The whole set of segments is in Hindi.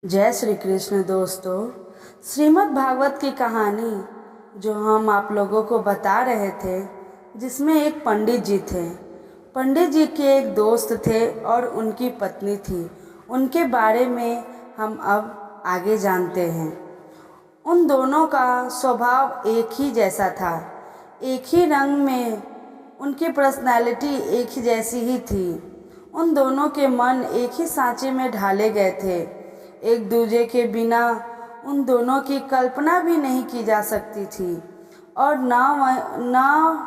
जय श्री कृष्ण दोस्तों। श्रीमद् भागवत की कहानी जो हम आप लोगों को बता रहे थे, जिसमें एक पंडित जी थे। पंडित जी के एक दोस्त थे और उनकी पत्नी थी। उनके बारे में हम अब आगे जानते हैं। उन दोनों का स्वभाव एक ही जैसा था, एक ही रंग में उनकी पर्सनैलिटी एक ही जैसी ही थी। उन दोनों के मन एक ही सांचे में ढाले गए थे। एक दूजे के बिना उन दोनों की कल्पना भी नहीं की जा सकती थी। और ना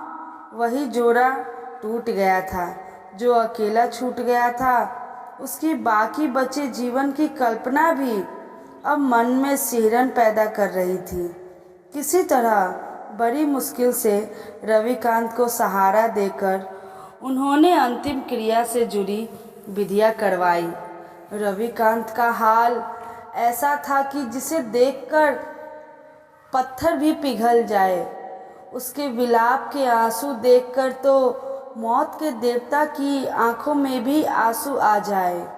वही जोड़ा टूट गया था। जो अकेला छूट गया था, उसकी बाकी बचे जीवन की कल्पना भी अब मन में सिहरन पैदा कर रही थी। किसी तरह बड़ी मुश्किल से रविकांत को सहारा देकर उन्होंने अंतिम क्रिया से जुड़ी विधियां करवाई। रविकांत का हाल ऐसा था कि जिसे देखकर पत्थर भी पिघल जाए। उसके विलाप के आंसू देखकर तो मौत के देवता की आंखों में भी आंसू आ जाए।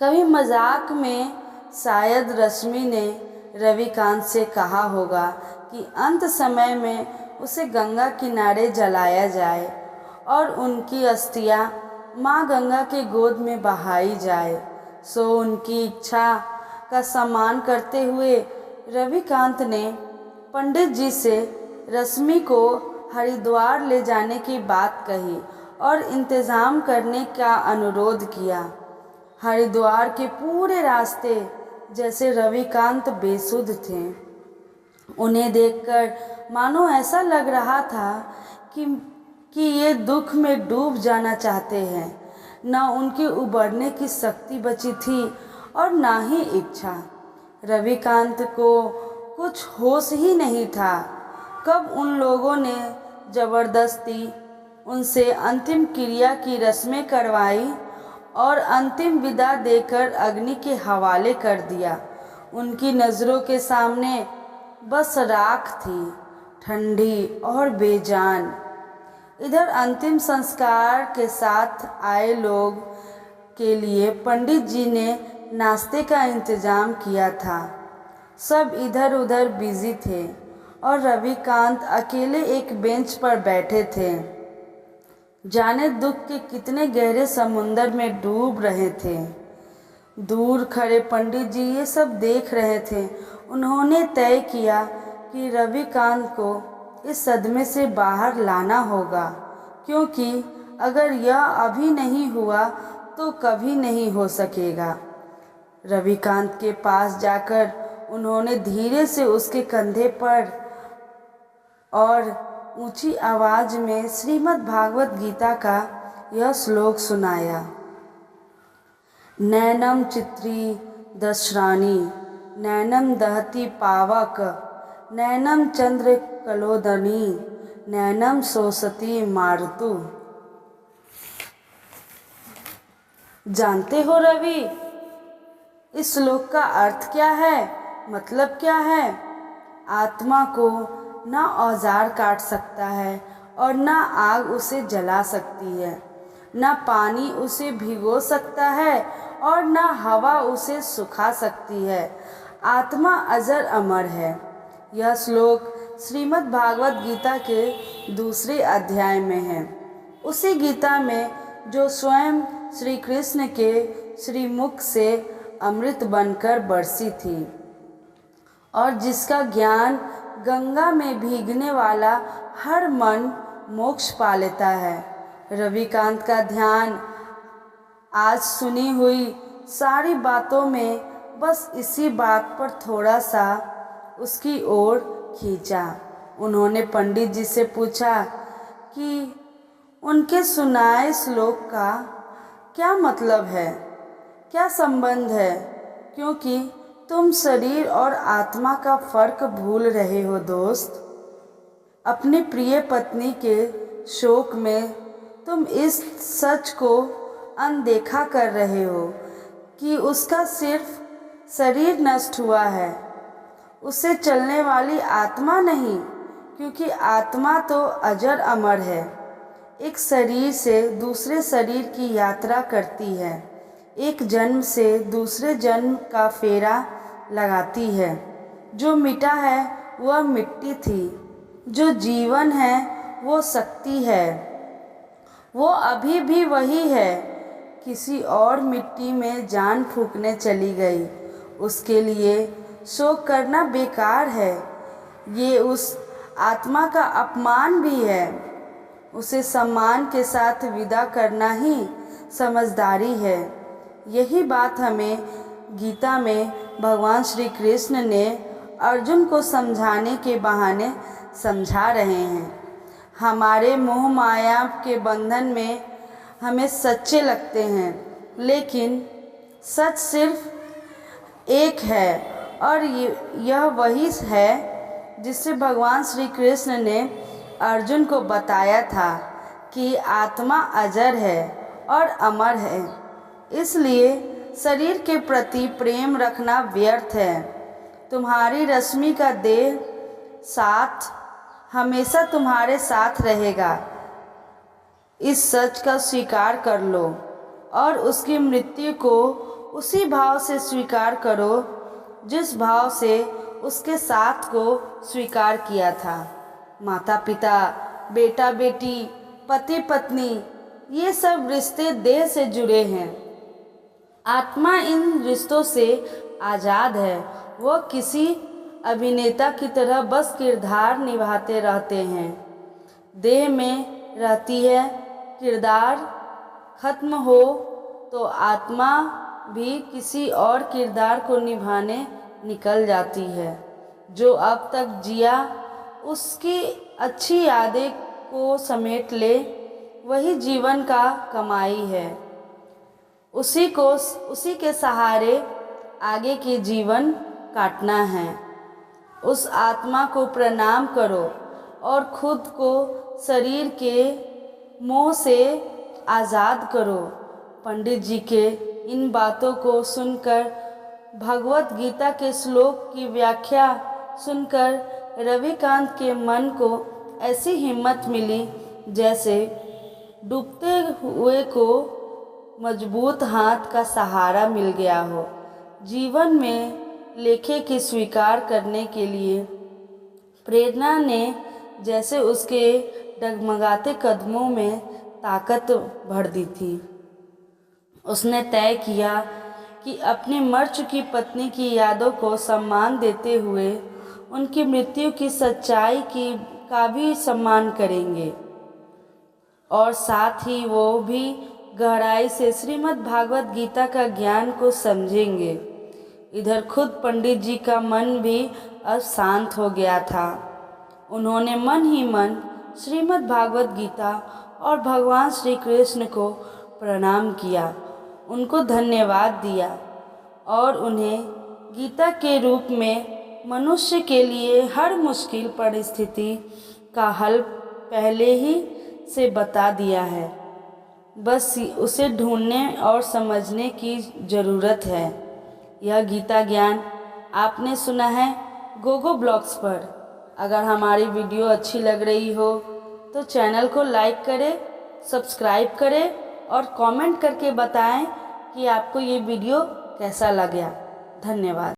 कभी मजाक में शायद रश्मि ने रविकांत से कहा होगा कि अंत समय में उसे गंगा किनारे जलाया जाए और उनकी अस्थियां माँ गंगा के गोद में बहाई जाए। सो उनकी इच्छा का सम्मान करते हुए रविकांत ने पंडित जी से रश्मि को हरिद्वार ले जाने की बात कही और इंतज़ाम करने का अनुरोध किया। हरिद्वार के पूरे रास्ते जैसे रविकांत बेसुध थे। उन्हें देखकर मानो ऐसा लग रहा था कि ये दुख में डूब जाना चाहते हैं। न उनके उबरने की शक्ति बची थी और ना ही इच्छा। रविकांत को कुछ होश ही नहीं था। कब उन लोगों ने जबरदस्ती उनसे अंतिम क्रिया की रस्में करवाई और अंतिम विदा देकर अग्नि के हवाले कर दिया। उनकी नज़रों के सामने बस राख थी, ठंडी और बेजान। इधर अंतिम संस्कार के साथ आए लोग के लिए पंडित जी ने नाश्ते का इंतज़ाम किया था। सब इधर उधर बिजी थे और रविकांत अकेले एक बेंच पर बैठे थे। जाने दुख के कितने गहरे समुंदर में डूब रहे थे। दूर खड़े पंडित जी ये सब देख रहे थे। उन्होंने तय किया कि रविकांत को इस सदमे से बाहर लाना होगा, क्योंकि अगर यह अभी नहीं हुआ तो कभी नहीं हो सकेगा। रविकांत के पास जाकर उन्होंने धीरे से उसके कंधे पर और ऊंची आवाज में श्रीमद् भागवत गीता का यह श्लोक सुनाया। नैनम चित्री दशरानी नैनम दहती पावक नैनम चंद्र कलोदनी नैनम सोसती मारुतु। जानते हो रवि, इस श्लोक का अर्थ क्या है, मतलब क्या है? आत्मा को ना औजार काट सकता है और ना आग उसे जला सकती है, ना पानी उसे भिगो सकता है और ना हवा उसे सुखा सकती है। आत्मा अजर अमर है। यह श्लोक श्रीमद् भागवत गीता के दूसरे अध्याय में है। उसी गीता में जो स्वयं श्री कृष्ण के श्रीमुख से अमृत बनकर बरसी थी और जिसका ज्ञान गंगा में भीगने वाला हर मन मोक्ष पा लेता है। रविकांत का ध्यान आज सुनी हुई सारी बातों में बस इसी बात पर थोड़ा सा उसकी ओर खींचा। उन्होंने पंडित जी से पूछा कि उनके सुनाए श्लोक का क्या मतलब है, क्या संबंध है, क्योंकि तुम शरीर और आत्मा का फर्क भूल रहे हो दोस्त। अपनी प्रिय पत्नी के शोक में तुम इस सच को अनदेखा कर रहे हो कि उसका सिर्फ शरीर नष्ट हुआ है, उससे चलने वाली आत्मा नहीं, क्योंकि आत्मा तो अजर अमर है, एक शरीर से दूसरे शरीर की यात्रा करती है। एक जन्म से दूसरे जन्म का फेरा लगाती है। जो मिटा है वह मिट्टी थी, जो जीवन है वो शक्ति है, वो अभी भी वही है। किसी और मिट्टी में जान फूंकने चली गई, उसके लिए शोक करना बेकार है। ये उस आत्मा का अपमान भी है। उसे सम्मान के साथ विदा करना ही समझदारी है। यही बात हमें गीता में भगवान श्री कृष्ण ने अर्जुन को समझाने के बहाने समझा रहे हैं। हमारे मोह माया के बंधन में हमें सच्चे लगते हैं, लेकिन सच सिर्फ एक है और यह वही है जिससे भगवान श्री कृष्ण ने अर्जुन को बताया था कि आत्मा अजर है और अमर है, इसलिए शरीर के प्रति प्रेम रखना व्यर्थ है। तुम्हारी रश्मि का देह साथ हमेशा तुम्हारे साथ रहेगा। इस सच का स्वीकार कर लो और उसकी मृत्यु को उसी भाव से स्वीकार करो जिस भाव से उसके साथ को स्वीकार किया था। माता पिता, बेटा बेटी, पति पत्नी, ये सब रिश्ते देह से जुड़े हैं। आत्मा इन रिश्तों से आज़ाद है। वह किसी अभिनेता की तरह बस किरदार निभाते रहते हैं। देह में रहती है, किरदार खत्म हो तो आत्मा भी किसी और किरदार को निभाने निकल जाती है। जो अब तक जिया उसकी अच्छी यादें को समेट ले, वही जीवन का कमाई है। उसी के सहारे आगे के जीवन काटना है। उस आत्मा को प्रणाम करो और खुद को शरीर के मोह से आज़ाद करो। पंडित जी के इन बातों को सुनकर, भगवत गीता के श्लोक की व्याख्या सुनकर रविकांत के मन को ऐसी हिम्मत मिली जैसे डूबते हुए को मजबूत हाथ का सहारा मिल गया हो। जीवन में लेखे की स्वीकार करने के लिए प्रेरणा ने जैसे उसके डगमगाते कदमों में ताकत भर दी थी। उसने तय किया कि अपनी मर चुकी पत्नी की यादों को सम्मान देते हुए उनकी मृत्यु की सच्चाई का भी सम्मान करेंगे और साथ ही वो भी गहराई से श्रीमद् भागवत गीता का ज्ञान को समझेंगे। इधर खुद पंडित जी का मन भी अब शांत हो गया था। उन्होंने मन ही मन श्रीमद् भागवत गीता और भगवान श्री कृष्ण को प्रणाम किया, उनको धन्यवाद दिया और उन्हें गीता के रूप में मनुष्य के लिए हर मुश्किल परिस्थिति का हल पहले ही से बता दिया है। बस उसे ढूंढने और समझने की ज़रूरत है। यह गीता ज्ञान आपने सुना है गोगो ब्लॉग्स पर। अगर हमारी वीडियो अच्छी लग रही हो तो चैनल को लाइक करें, सब्सक्राइब करें और कमेंट करके बताएं कि आपको ये वीडियो कैसा लगा। धन्यवाद।